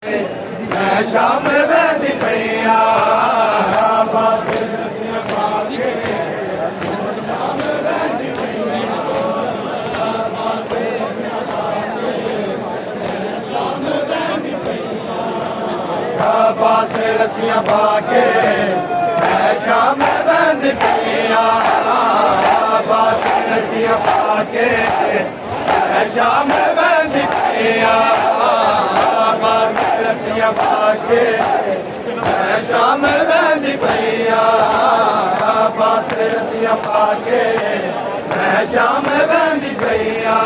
शाम वेंदी पैया पास रस्सियां पाके शाम वेंदी पैया पास रस्सियां पाके शाम वेंदी पैया पास रस्सियां पाके शाम वेंदी पैया पास रस्सियां पाके शाम वेंदी पैया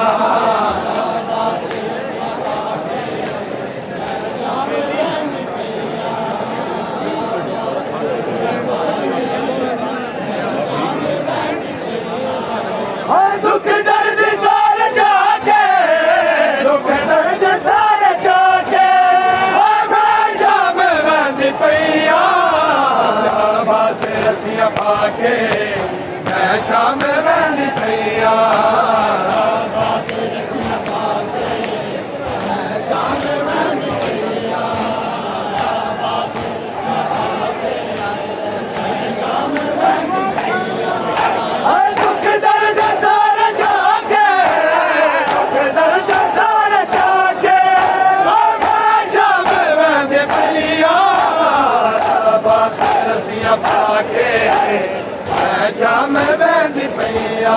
दुख दर्द सारे जाके दुख दर्द सारे जाके शाम वेंदी पैया पास रस्सियां पाके शाम वेंदी पैया पाके शाम वेंदी पैया शाम वेंदी पैया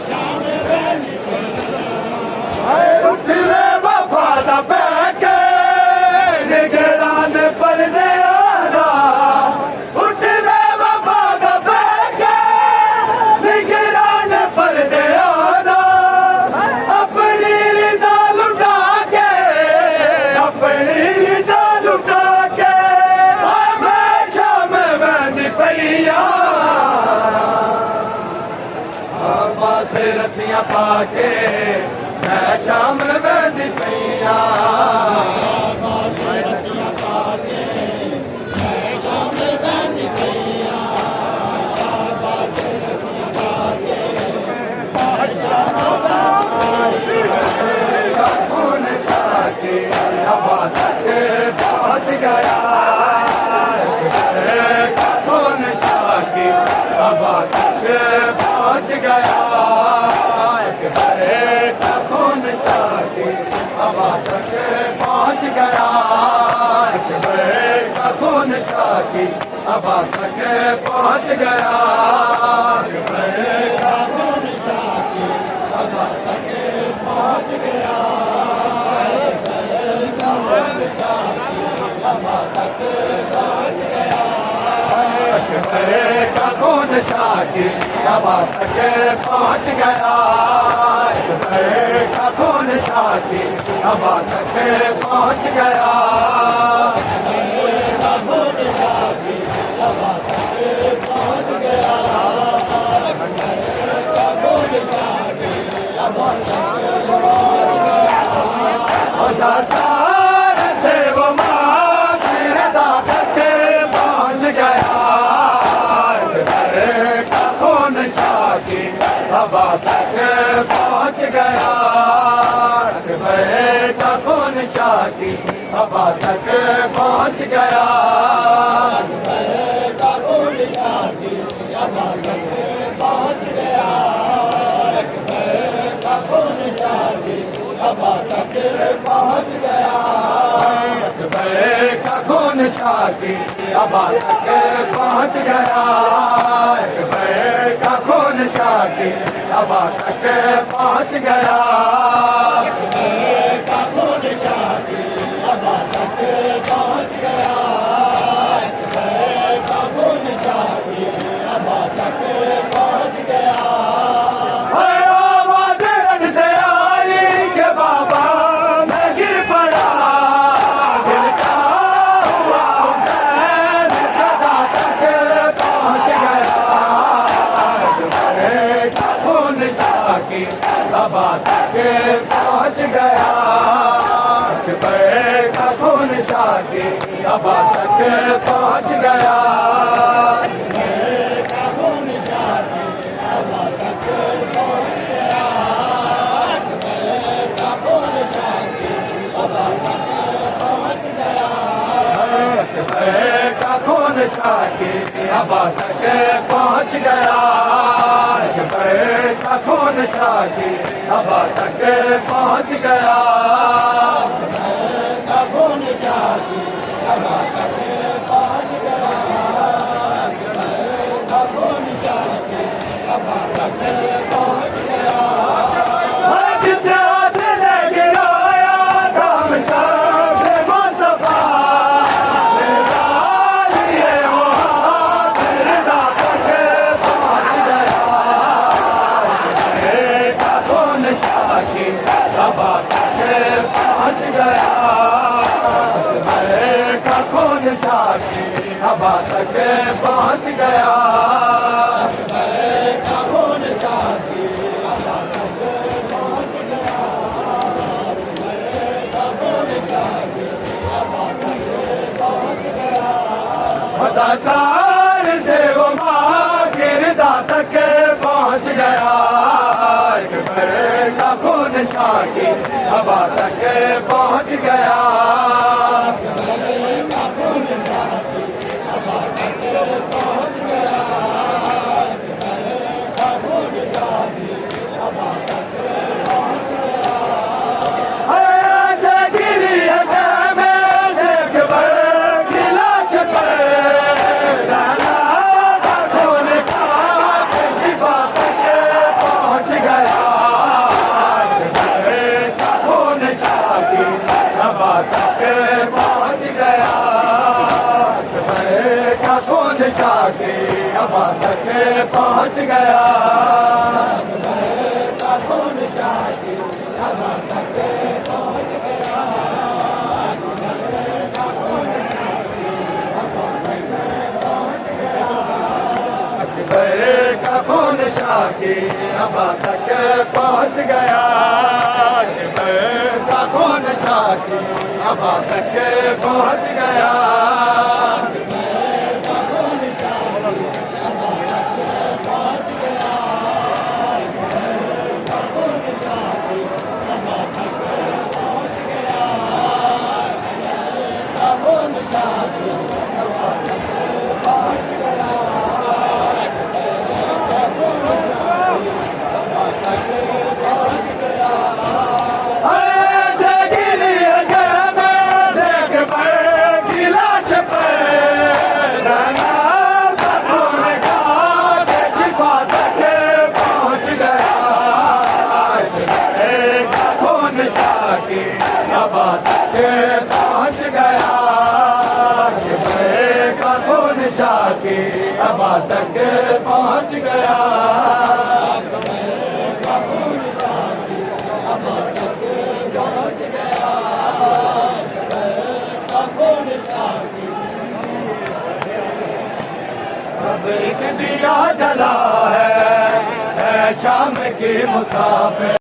शाम वेंदी पैया उठ ले वफा दा बैके निगरान परदे रस्सियां पाके शाम वेंदी पैया रस्सियां पाके शाम वेंदी पैया खून शाके हवा तक पहुँच गया खून शाके हवा तक पहुँच गया खून शाके हवा तक पहुँच गया खून शाके हवा तक पहुँच गया खून शाके हवा तक पहुँच गया हवा तक पहुँच गया खून शाके हवा तक पहुँच गया खून शाके हवा तक पहुँच गया खून शाके हवा तक पहुँच गया खून शाके हवा तक पहुँच गया से वो माँ तक पहुँच गया खून शाके हवा तक पहुँच गया खून शाके हवा तक पहुँच गया खून शाके हवा तक पहुँच गया खून शाके हवा तक पहुँच गया खून शाके हवा तक पहुँच गया खून शाके हवा तक पहुँच गया खून शाके हवा तक पहुँच गया खून शाके हवा तक पहुँच गया आवाज़ रन से आई के बाबा मैं गिर पड़ा दिल का हुआ हुसैन सदा तक पहुँच गया खून शाके हवा तक पहुँच गया के हवा तक पहुँच गया। का खून छाके हवा तक पहुँच गया। का खून छाके हवा तक पहुँच गया। का खून छाके हवा तक पहुँच गया। का खून छाके हवा तक पहुँच गया। जिसे हाथ ले गिराया काम छाके मुस्तफा हवा तक पहुँच गया। का खून छाके हवा तक पहुँच गया। का खून छाके हवा तक पहुँच गया। का खून छाके हवा तक पहुँच गया। मदासार से वो माँ गिरदा तक पहुँच गया। का खून छाके हवा तक पहुँच गया। का खून छाके हवा तक पहुँच गया। का खून छाके हवा तक पहुँच गया। ऐसे गिरी है में देख बर गिलास पर जाना का खून छाके छिपा तक पहुँच गया। हवा तक पहुँच गया। का खून छाके हवा तक पहुँच गया। का खून छाके हवा तक पहुँच गया। का खून छाके हवा तक पहुँच गया। का खून छाके हवा तक पहुँच गया। का खून छाके हवा तक पहुँच गया। का खून छाके हवा तक पहुँच गया। का खून छाके हवा तक पहुँच गया। का खून छाके हवा तक पहुँच गया। का खून छाके हवा तक पहुँच गया। हवा तक पहुँच गया। का खून छाके हवा तक पहुँच गया। का खून छाके हवा तक पहुँच गया। का खून छाके अब एक दिया जला है शाम के मुसाफिर।